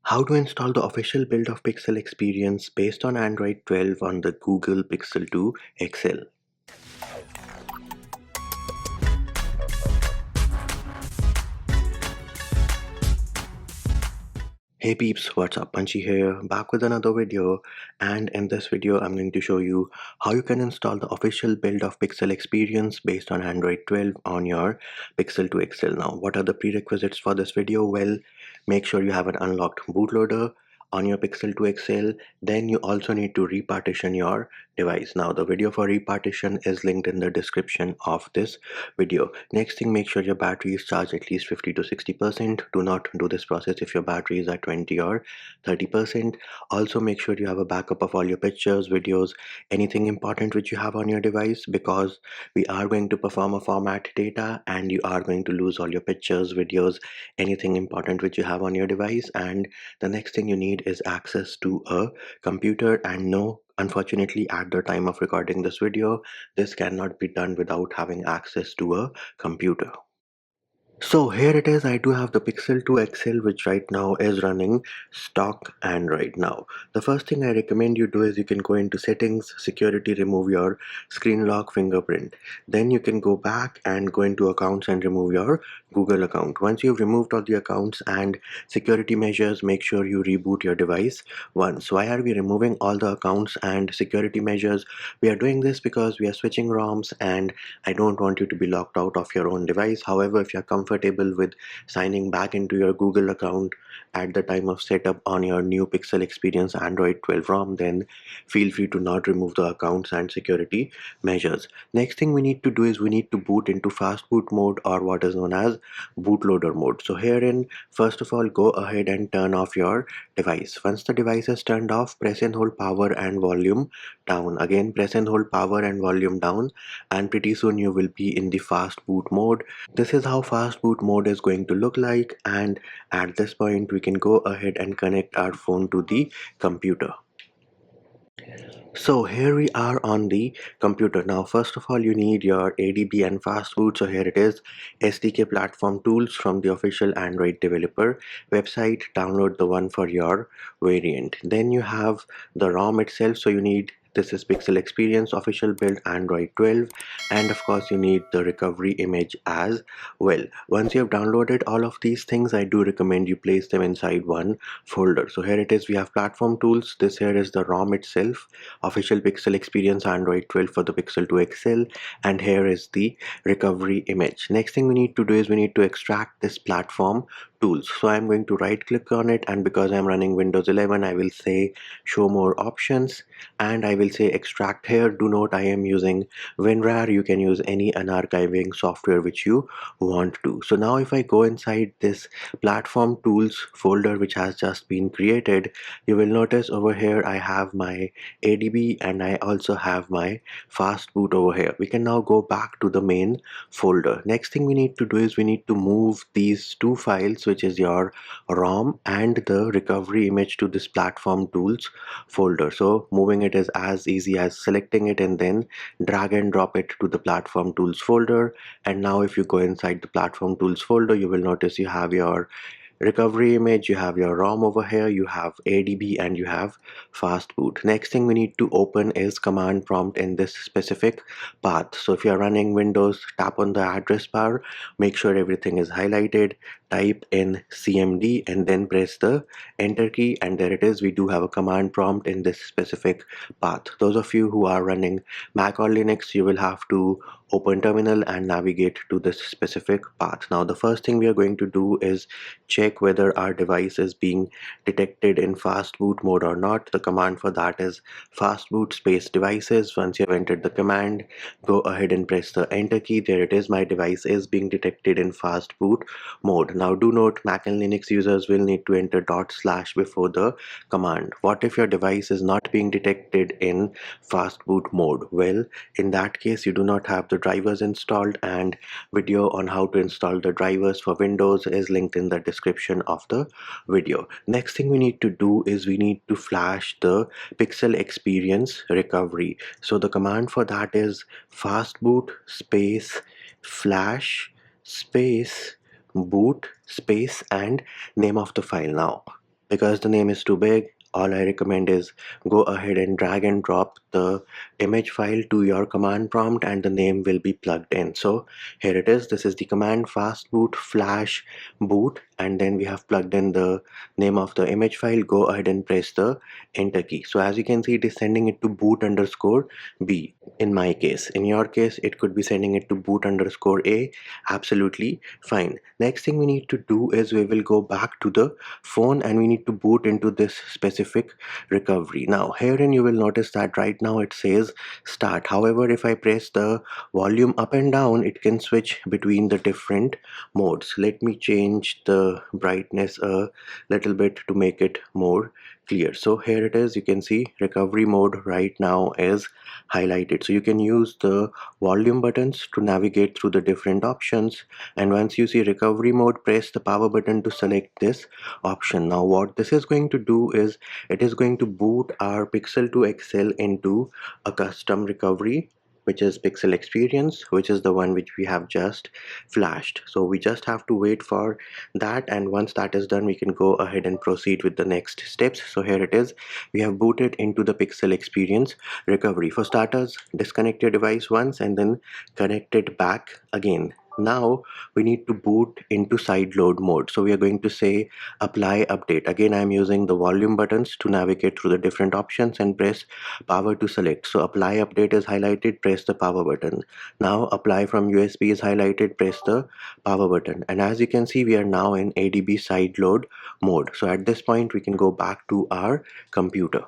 How to install the official build of Pixel Experience based on Android 12 on the Google Pixel 2 XL. Hey peeps, what's up? Punchy here, back with another video, and in this video I'm going to show you how you can install the official build of Pixel Experience based on Android 12 on your Pixel 2 XL. Now, what are the prerequisites for this video? Well, make sure you have an unlocked bootloader on your Pixel 2 XL. Then you also need to repartition your device. Now, the video for repartition is linked in the description of this video. Next thing, make sure your battery is charged at least 50 to 60%. Do not do this process if your battery is at 20 or 30%. Also, make sure you have a backup of all your pictures, videos, anything important which you have on your device, because we are going to perform a format data and you are going to lose all your pictures, videos, anything important which you have on your device. And the next thing you need is access to a computer, and no, unfortunately, at the time of recording this video, this cannot be done without having access to a computer. So here it is. I do have the Pixel 2 XL, which right now is running stock Android. Now, the first thing I recommend you do is you can go into settings, security, remove your screen lock fingerprint. Then you can go back and go into accounts and remove your Google account. Once you've removed all the accounts and security measures, make sure you reboot your device once. Why are we removing all the accounts and security measures? We are doing this because we are switching ROMs and I don't want you to be locked out of your own device. However, if you're comfortable with signing back into your Google account at the time of setup on your new Pixel Experience Android 12 ROM, then feel free to not remove the accounts and security measures. Next thing we need to do is we need to boot into fast boot mode, or what is known as bootloader mode. So herein, first of all, go ahead and turn off your device. Once the device is turned off, press and hold power and volume down. Again, press and hold power and volume down, and pretty soon you will be in the fast boot mode. This is how fast boot mode is going to look like, and at this point we can go ahead and connect our phone to the computer. So here we are on the computer. Now, first of all, you need your ADB and fastboot. So here it is, SDK platform tools from the official Android developer website. Download the one for your variant. Then you have the ROM itself. So you need, this is Pixel Experience official build Android 12, and of course you need the recovery image as well. Once you have downloaded all of these things, I do recommend you place them inside one folder. So here it is, we have platform tools. This here is the ROM itself, official Pixel Experience Android 12 for the Pixel 2 XL, and here is the recovery image. Next thing we need to do is we need to extract this platform tools. So I'm going to right click on it, and because I'm running Windows 11, I will say show more options, and I will say extract here. Do note I am using WinRAR. You can use any unarchiving software which you want to. So now if I go inside this platform tools folder which has just been created, you will notice over here I have my ADB and I also have my fast boot over here. We can now go back to the main folder. Next thing we need to do is we need to move these two files, which is your ROM and the recovery image, to this platform tools folder. So moving it is as easy as selecting it and then drag and drop it to the platform tools folder. And now if you go inside the platform tools folder, you will notice you have your recovery image, you have your ROM over here, you have ADB, and you have fast boot. Next thing we need to open is command prompt in this specific path. So if you're running Windows, tap on the address bar, make sure everything is highlighted, type in CMD and then press the enter key, and there it is. We do have a command prompt in this specific path. Those of you who are running Mac or Linux, you will have to open terminal and navigate to this specific path. Now the first thing we are going to do is check whether our device is being detected in fast boot mode or not. The command for that is fastboot space devices. Once you have entered the command, go ahead and press the enter key. There it is, my device is being detected in fast boot mode. Now do note, Mac and Linux users will need to enter / before the command. What if your device is not being detected in fast boot mode? Well, in that case you do not have the drivers installed, and video on how to install the drivers for Windows is linked in the description of the video. Next thing we need to do is we need to flash the Pixel Experience recovery. So the command for that is fastboot space flash space boot space and name of the file. Now Because the name is too big, all I recommend is go ahead and drag and drop the image file to your command prompt and the name will be plugged in. So here it is. This is the command fastboot flash boot, and then we have plugged in the name of the image file. Go ahead and press the enter key. So as you can see, it is sending it to boot underscore B in my case. In your case, it could be sending it to boot underscore A. Absolutely fine. Next thing we need to do is we will go back to the phone and we need to boot into this specific recovery. Now herein you will notice that right now it says start. However, if I press the volume up and down, it can switch between the different modes. Let me change the brightness a little bit to make it more clear. So here it is. You can see recovery mode right now is highlighted. So you can use the volume buttons to navigate through the different options, and once you see recovery mode, press the power button to select this option. Now what this is going to do is it is going to boot our Pixel 2 XL into a custom recovery, which is Pixel Experience, which is the one which we have just flashed. So we just have to wait for that, and once that is done, we can go ahead and proceed with the next steps. So here it is. We have booted into the Pixel Experience recovery. For starters, disconnect your device once and then connect it back again. Now we need to boot into sideload mode. So we are going to say apply update. Again, I'm using the volume buttons to navigate through the different options and press power to select. So apply update is highlighted, press the power button. Now apply from USB is highlighted, press the power button. And as you can see, we are now in ADB sideload mode. So at this point, we can go back to our computer.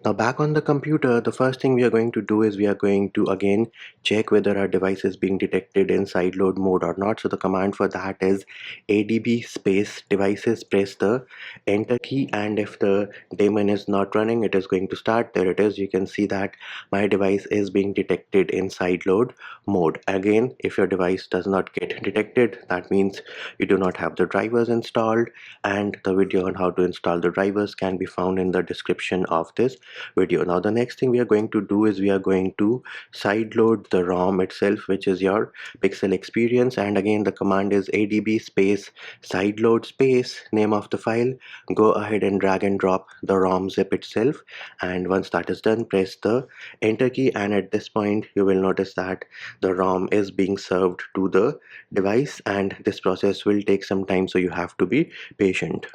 Now back on the computer, the first thing we are going to do is we are going to again check whether our device is being detected in sideload mode or not. So the command for that is adb space devices, press the enter key, and if the daemon is not running, it is going to start. There it is. You can see that my device is being detected in sideload mode. Again, if your device does not get detected, that means you do not have the drivers installed, and the video on how to install the drivers can be found in the description of this video. Now the next thing we are going to do is we are going to sideload the ROM itself, which is your Pixel Experience, and again the command is adb space sideload space name of the file. Go ahead and drag and drop the ROM zip itself, and once that is done, press the enter key, and at this point you will notice that the ROM is being served to the device, and this process will take some time, so you have to be patient.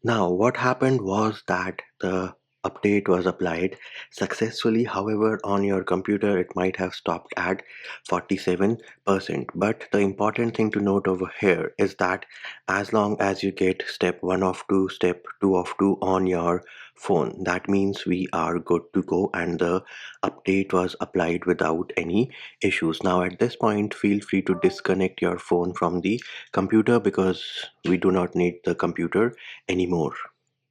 Now, what happened was that the update was applied successfully. However, on your computer, it might have stopped at 47%. But the important thing to note over here is that as long as you get step 1 of 2, step 2 of 2 on your phone, that means we are good to go and the update was applied without any issues. Now, at this point, feel free to disconnect your phone from the computer because we do not need the computer anymore.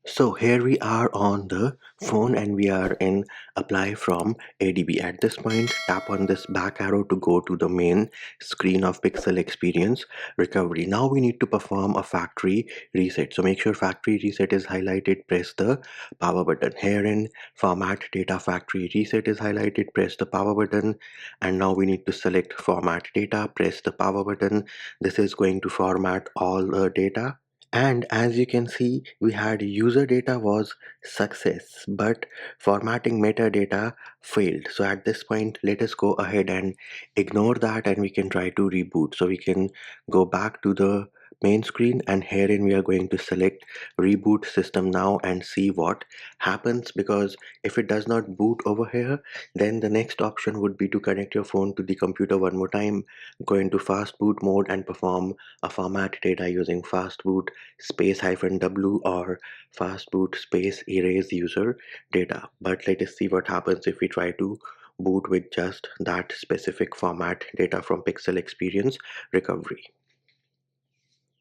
So here we are on the phone and we are in apply from ADB. At this point, tap on this back arrow to go to the main screen of Pixel Experience Recovery. Now we need to perform a factory reset. So make sure factory reset is highlighted, press the power button. Here in format data factory reset is highlighted, press the power button. And now we need to select format data, press the power button. This is going to format all the data, and as you can see, we had user data was success, but formatting metadata failed. So at this point, let us go ahead and ignore that and we can try to reboot. So we can go back to the main screen, and herein we are going to select reboot system now and see what happens, because if it does not boot over here, then the next option would be to connect your phone to the computer one more time, go into fast boot mode and perform a format data using fast boot space hyphen w or fastboot space erase user data. But let us see what happens if we try to boot with just that specific format data from Pixel Experience Recovery.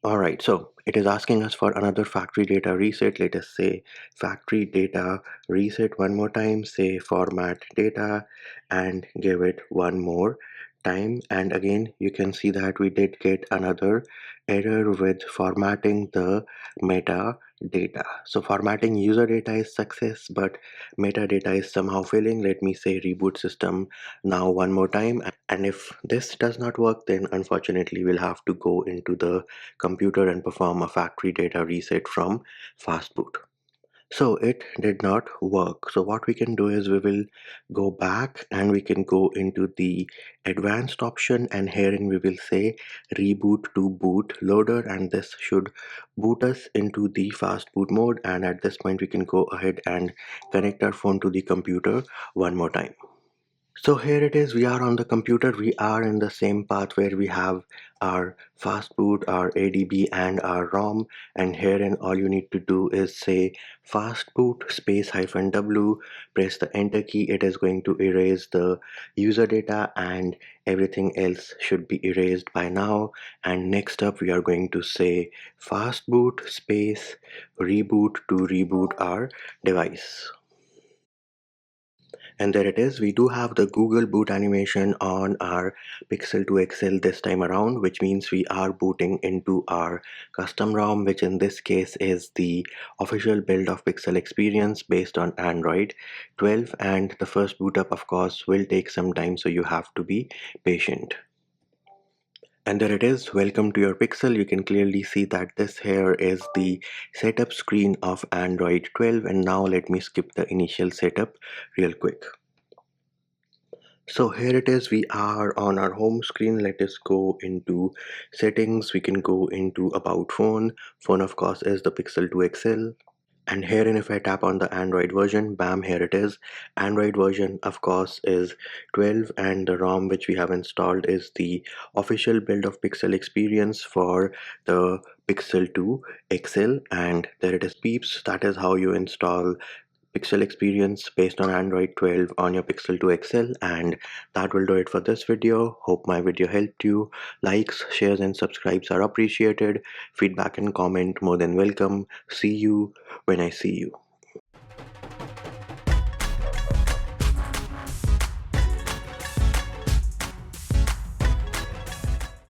Alright, so it is asking us for another factory data reset. Let us say factory data reset one more time, say format data, and give it one more time. And again, you can see that we did get another error with formatting the meta data. So formatting user data is success, but metadata is somehow failing. Let me say reboot system now one more time. And if this does not work, then unfortunately we'll have to go into the computer and perform a factory data reset from fastboot. So it did not work. So what we can do is we will go back and we can go into the advanced option, and herein we will say reboot to boot loader, and this should boot us into the fast boot mode. And at this point we can go ahead and connect our phone to the computer one more time. So here it is, we are on the computer, we are in the same path where we have our fastboot, our ADB and our ROM, and herein all you need to do is say fastboot space -w, press the enter key. It is going to erase the user data and everything else should be erased by now. And next up we are going to say fastboot space reboot to reboot our device. And there it is, we do have the Google boot animation on our Pixel 2 XL this time around, which means we are booting into our custom ROM, which in this case is the official build of Pixel experience based on Android 12. And the first boot up of course will take some time, so you have to be patient. And there it is, welcome to your Pixel. You can clearly see that this here is the setup screen of Android 12. And now let me skip the initial setup real quick. So here it is, we are on our home screen. Let us go into settings. We can go into about phone. Phone of course is the Pixel 2 XL. And herein if I tap on the Android version, bam, here it is. Android version of course is 12, and the ROM which we have installed is the official build of Pixel experience for the Pixel 2 XL. And there it is, peeps. That is how you install Pixel experience based on Android 12 on your Pixel 2 XL. And that will do it for this video. Hope my video helped you. Likes, shares and subscribes are appreciated. Feedback and comment more than welcome. See you when I see you.